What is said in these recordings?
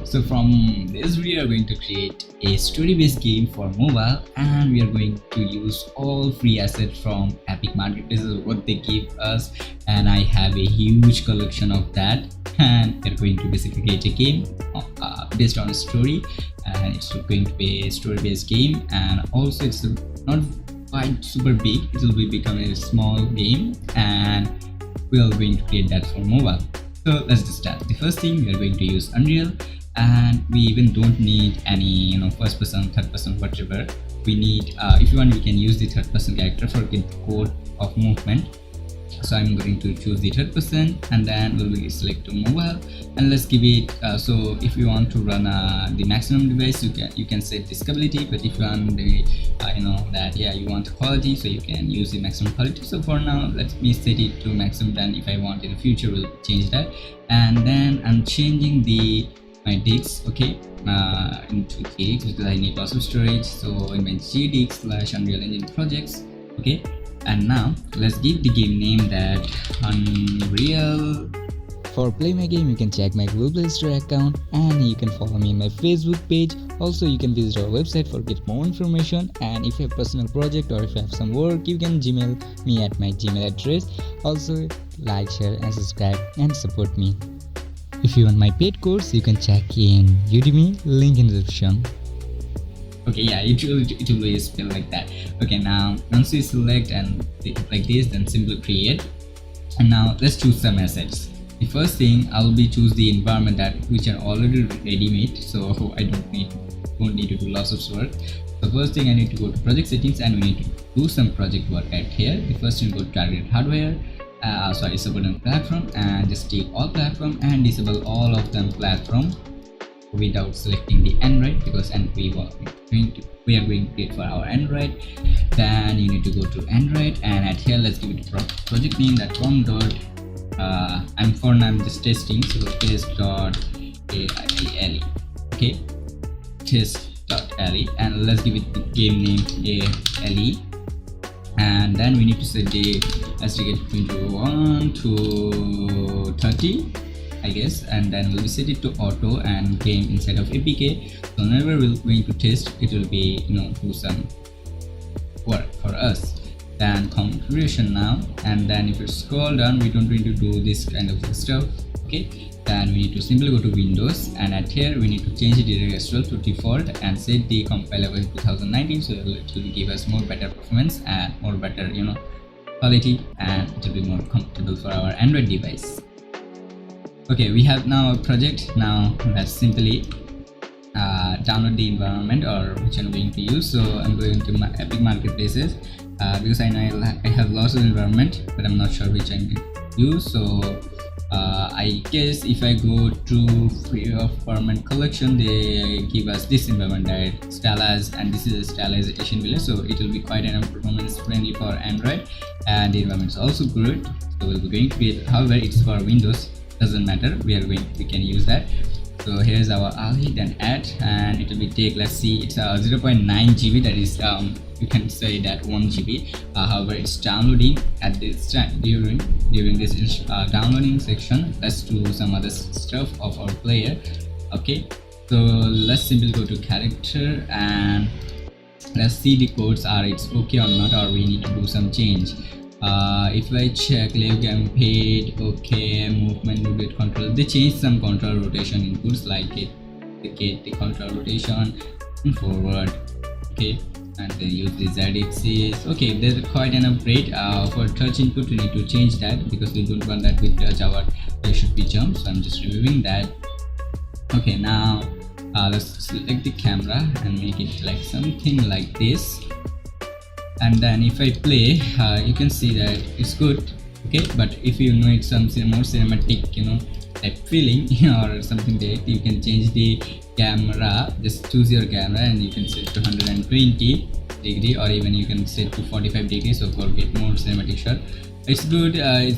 So from this we are going to create a story-based game for mobile, and we are going to use all free assets from Epic Marketplaces, what they give us, and I have a huge collection of that, and we're going to basically create a game based on a story, and it's going to be a story-based game, and also it's not quite super big, it will be becoming a small game, and we are going to create that for mobile. So let's just start. The first thing, we are going to use Unreal, and we even don't need any first person, third person, whatever. We need if you want, we can use the third person character for the code of movement. So I'm going to choose the third person, and then we'll select to mobile, and let's give it so if you want to run the maximum device, you can set disability, but if you want the you want quality, so you can use the maximum quality. So for now, let me set it to maximum, then if I want in the future we'll change that. And then I'm changing my disks, okay, into GDisk because I need lots of storage. So in my GDisk/Unreal Engine projects, okay. And now let's give the game name that Unreal. For play my game, you can check my Google Play Store account, and you can follow me on my Facebook page. Also, you can visit our website for get more information, and if you have personal project or if you have some work, you can Gmail me at my Gmail address. Also, like, share and subscribe and support me. If you want my paid course, you can check in Udemy, link in the description. Okay, yeah, it will be spelled like that. Okay, now once you select and like this, then simply create. And now let's choose some assets. The first thing, I will be choose the environment which are already ready-made, so I don't need to do lots of work. The first thing, I need to go to project settings, and we need to do some project work right here. The first thing, go to target hardware, disable on platform, and just take all platform and disable all of them platform without selecting the Android, because we are going to create for our Android. Then you need to go to Android, and at here let's give it a project name that I'm just testing, so test.aile, okay, test.aile, and let's give it the game name ALE. And then we need to set the SDK between 1 to 30, I guess, and then we'll set it to auto and game instead of APK. So whenever we're going to test, it will be do some work for us. Then configuration now, and then if you scroll down, we don't need to do this kind of stuff, okay. Then we need to simply go to Windows, and at here we need to change the as well to default and set the compiler with 2019, so it will give us more better performance and more better quality, and it will be more comfortable for our Android device. Okay, we have now a project. Now let's simply download the environment or which I'm going to use. So I'm going to my Epic Marketplaces because I know I have lots of environment, but I'm not sure which I'm going to use. So I guess if I go to free of environment collection, they give us this environment that Stylize, and this is a stylization village, so it will be quite enough performance friendly for Android, and the environment is also good. So we'll be going to create, however it's for Windows, doesn't matter, we can use that. So here's our Ali, then add, and it will be take, let's see, it's 0.9 GB, that is you can say that 1 GB. However, it's downloading at this time. During this downloading section, let's do some other stuff of our player. Okay, so let's simply go to character, and let's see the codes are it's okay or not, or we need to do some change. If I check live gamepad, okay, movement movement control, they change some control rotation inputs like the control rotation and forward, okay, and then use the Z axis. Okay, there's quite an upgrade. For touch input we need to change that because we don't want that with touch, there should be jump, so I'm just removing that. Okay, now let's select the camera and make it like something like this. And then if I play, you can see that it's good, okay. But if you need some more cinematic type feeling or something that you can change the camera. Just choose your camera and you can set to 120 degree, or even you can set to 45 degrees, so for get more cinematic shot. It's good. It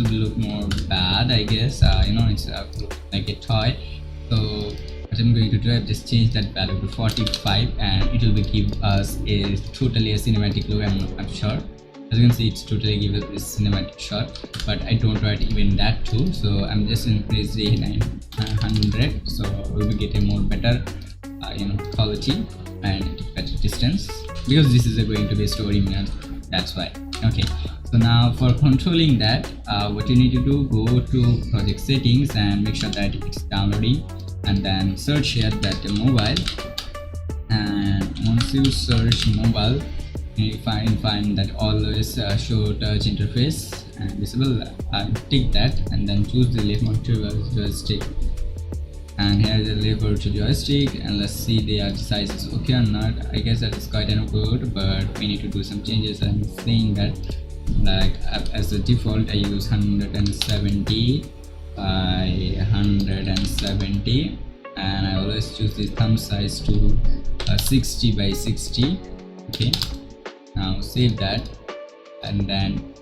will look more bad, I guess. It's like a toy. So what I'm going to do, I've just change that value to 45, and it will give us a totally a cinematic look. I'm sure. As you can see, it's totally given this cinematic shot, but I don't want even that too, so I'm just increase the 900, so we will get a more better quality and better distance, because this is going to be a story minute, that's why. Okay, so now for controlling that, what you need to do, go to project settings and make sure that it's downloading, and then search here that mobile, and once you search mobile, you find that always show touch interface and disable, tick that, and then choose the left motor joystick, and here the lever to joystick, and let's see the size is okay or not. I guess that is quite good, but we need to do some changes. I'm saying that, like, as a default I use 170 by 170, and I always choose the thumb size to 60 by 60. Okay, now save that, and then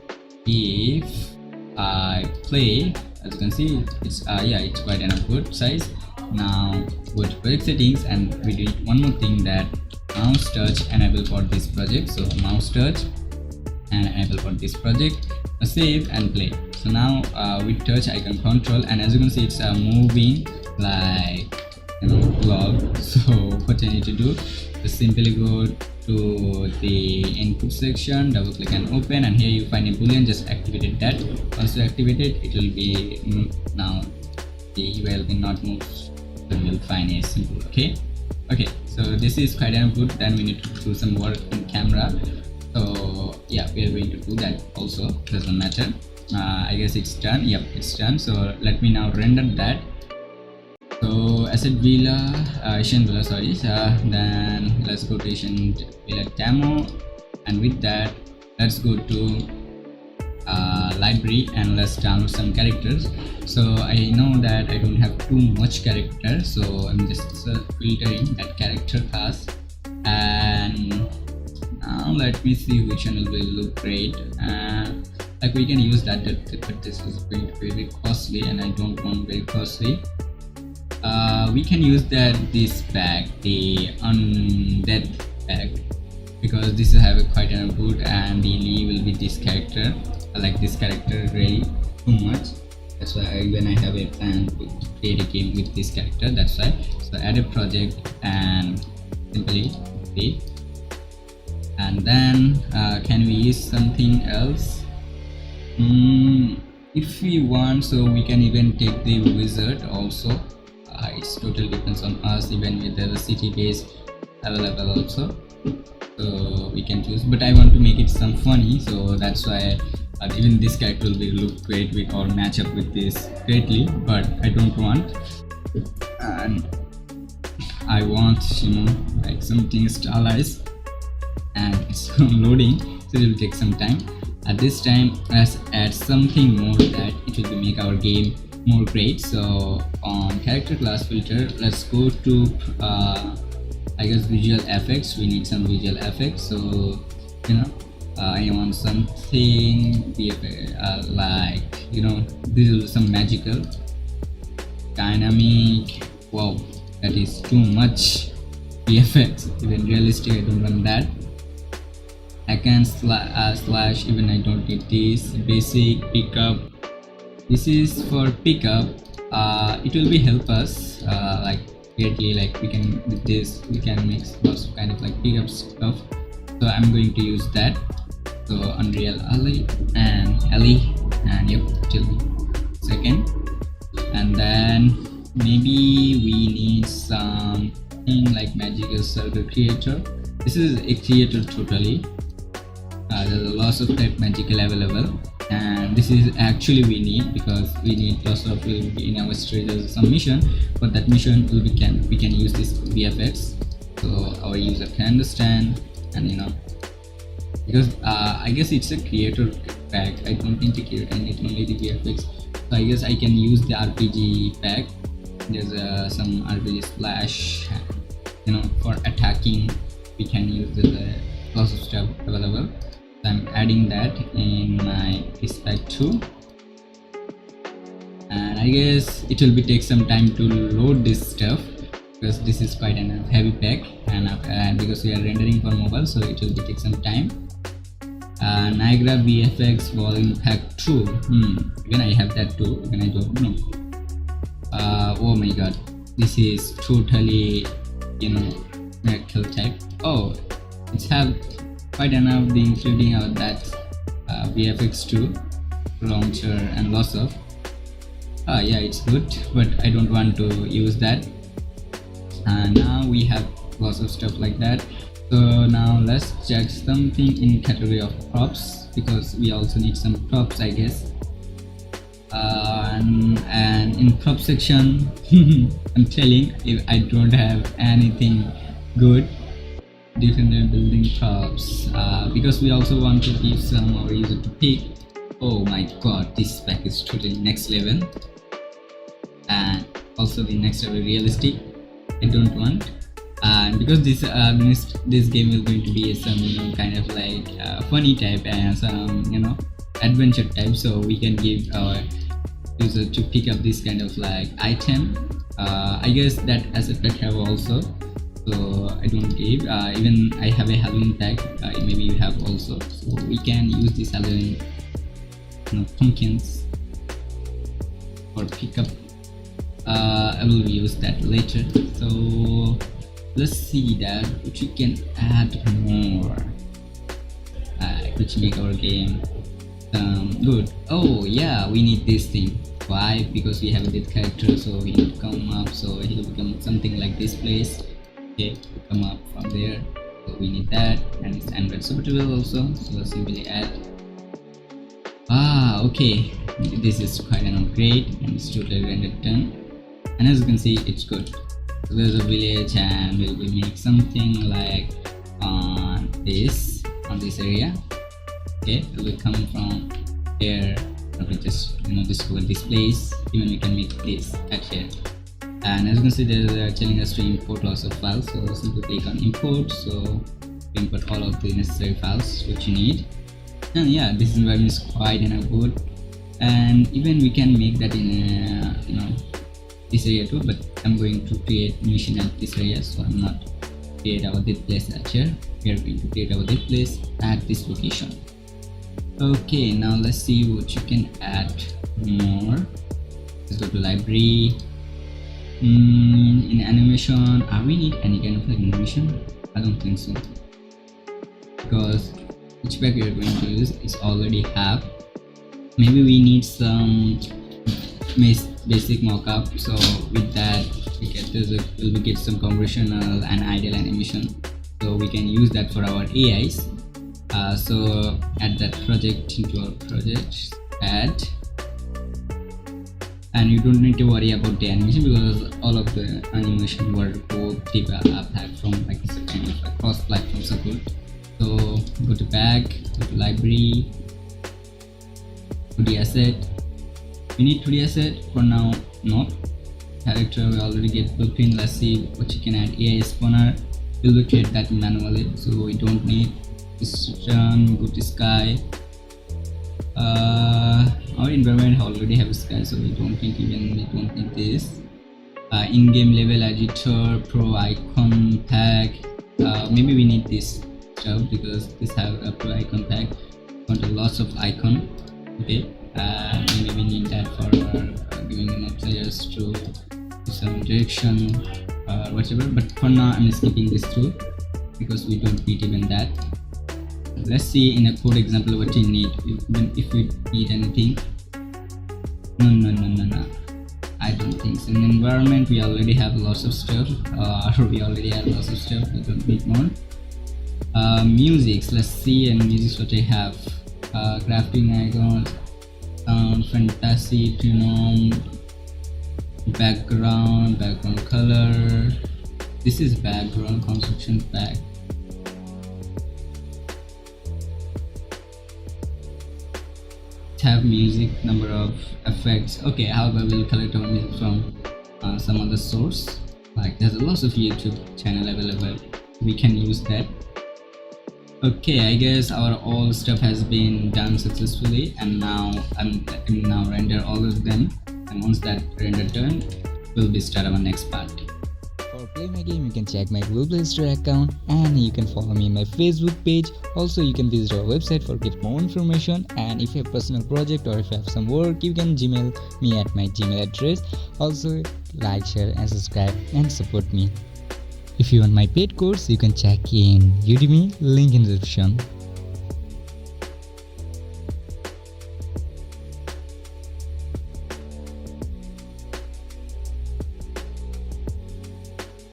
if I play, as you can see, it's it's quite enough good size. Now go to project settings, and we do one more thing, that mouse touch enable for this project. So mouse touch and enable for this project. Now save and play. So now with touch I can control, and as you can see, it's moving like log. So what I need to do, just simply go to the input section, double click and open, and here you find a boolean, just activate that. Once you activate it, it will be now the URL will not move, so you'll find a symbol. Okay, so this is quite good. Then we need to do some work in camera, so yeah, we are going to do that also, doesn't matter. I guess it's done. Yep, it's done. So let me now render that. So asset villa, Asian villa, sorry. Then let's go to Asian villa demo, and with that, let's go to library and let's download some characters. So I know that I don't have too much character, so I'm just filtering that character class, and now let me see which one will look great. Like we can use that, but this is going to be very costly, and I don't want very costly. We can use this pack, the undead pack, because this will have a quite a good, and the Lee will be this character. I like this character really too much. That's why when I have a plan to create a game with this character, that's why. So add a project and simply create. And then can we use something else? If we want, so we can even take the wizard also. It's totally depends on us, even with the city base available also, so we can choose, but I want to make it some funny, so that's why even this character will be look great with or match up with this greatly, but I don't want, and I want like something stylized, and it's loading, so it will take some time. At this time, let's add something more that it will make our game more great. So on character class filter, let's go to I guess visual effects. We need some visual effects, so I want something like this is some magical dynamic. Wow, that is too much VFX, even realistic. I don't want that. I can slash, even I don't need this. Basic pickup, this is for pickup. It will be help us like greatly, like we can with this we can mix lots of kind of like pickup stuff, so I'm going to use that. So UnrealAile and LE, and yep, till second, and then maybe we need something like magical circle creator. This is a creator totally. There's lots of type magical available, and this is actually we need, because we need lots of in our story there's some mission. For that mission we can use this VFX, so our user can understand, and because I guess it's a creator pack. I don't need to create, I need only the VFX. So I guess I can use the RPG pack. There's some RPG splash, for attacking. We can use the lots of stuff available. So I'm adding that in my pack too, and I guess it will take some time to load this stuff, because this is quite a heavy pack, and because we are rendering for mobile, so it will take some time. Niagara VFX volume pack 2. Again I have that too. Again I don't know. Oh my god, this is totally, you know, miracle type. Oh, it's have quite enough the including of that VFX2 launcher and lots of yeah, it's good, but I don't want to use that. And now we have lots of stuff like that. So now let's check something in category of props, because we also need some props, I guess. And in prop section I'm telling, if I don't have anything good different building props, because we also want to give some our user to pick. Oh my god, this pack is totally next level, and also the next level realistic. I don't want, and because this game is going to be some, you know, kind of like funny type and some, you know, adventure type, so we can give our user to pick up this kind of like item. I guess that asset pack have also, so I don't give. Even I have a Halloween pack, maybe you have also, so we can use this Halloween, you know, pumpkins for pickup. I will use that later. So let's see that which we can add more, which make our game good. Oh yeah, we need this thing. Why? Because we have a dead character, so we need to come up, so he'll become something like this place. Okay, come up from there, so we need that, and it's Android supportable also, so let's simply add. Okay, this is quite an upgrade, and it's totally rendered done, and as you can see, it's good. So there's a village, and we'll make something like on this area. Okay, it will come from here. We just, you know, discover this place. Even we can make this at here, and as you can see, they're telling us to import lots of files, so simply click on import, so import all of the necessary files which you need. And yeah, this environment is quite good, and even we can make that in you know, this area too, but I'm going to create mission at this area, so I'm not create our dead place at here. We are going to create our dead place at this location. Okay, now let's see what you can add more. Let's go to library. In animation, we need any kind of like animation? I don't think so, because which pack we are going to use is already have. Maybe we need some basic mockup, so with that we'll get some conversational and ideal animation, so we can use that for our AIs. So add that project into our project, add, and you don't need to worry about the animation, because all of the animation were both developed from like it's a kind of a cross-platform support. So go to back, go to library, 2D asset. We need 2D asset for now, not character. We already get blueprint. Let's see what you can add. AI spawner, we'll create that manually, so we don't need this. Go to sky. Our environment already have sky, so we don't need this. In-game level editor, pro icon pack. Maybe we need this stuff, because this have a pro icon pack, want lots of icon. Okay, maybe we need that for giving enough players to some direction or whatever, but for now I'm skipping this too, because we don't need even that. Let's see in a code example what we need, if we need anything. No, I don't think so. In environment we already have lots of stuff, we don't need more. Musics, let's see, and music what I have. Crafting icon, sound, fantasy, tune, background color. This is background construction pack. Have music, number of effects. Okay, however we'll collect our music from some other source, like there's a lot of YouTube channel available, we can use that. Okay, I guess our all stuff has been done successfully, and now I'm now render all of them, and once that render done, we'll be start our next part. For play my game, you can check my Google Play Store account and you can follow me in my Facebook page. Also, you can visit our website for get more information. And if you have personal project or if you have some work, you can Gmail me at my Gmail address. Also, like, share and subscribe and support me. If you want my paid course, you can check in Udemy, link in the description.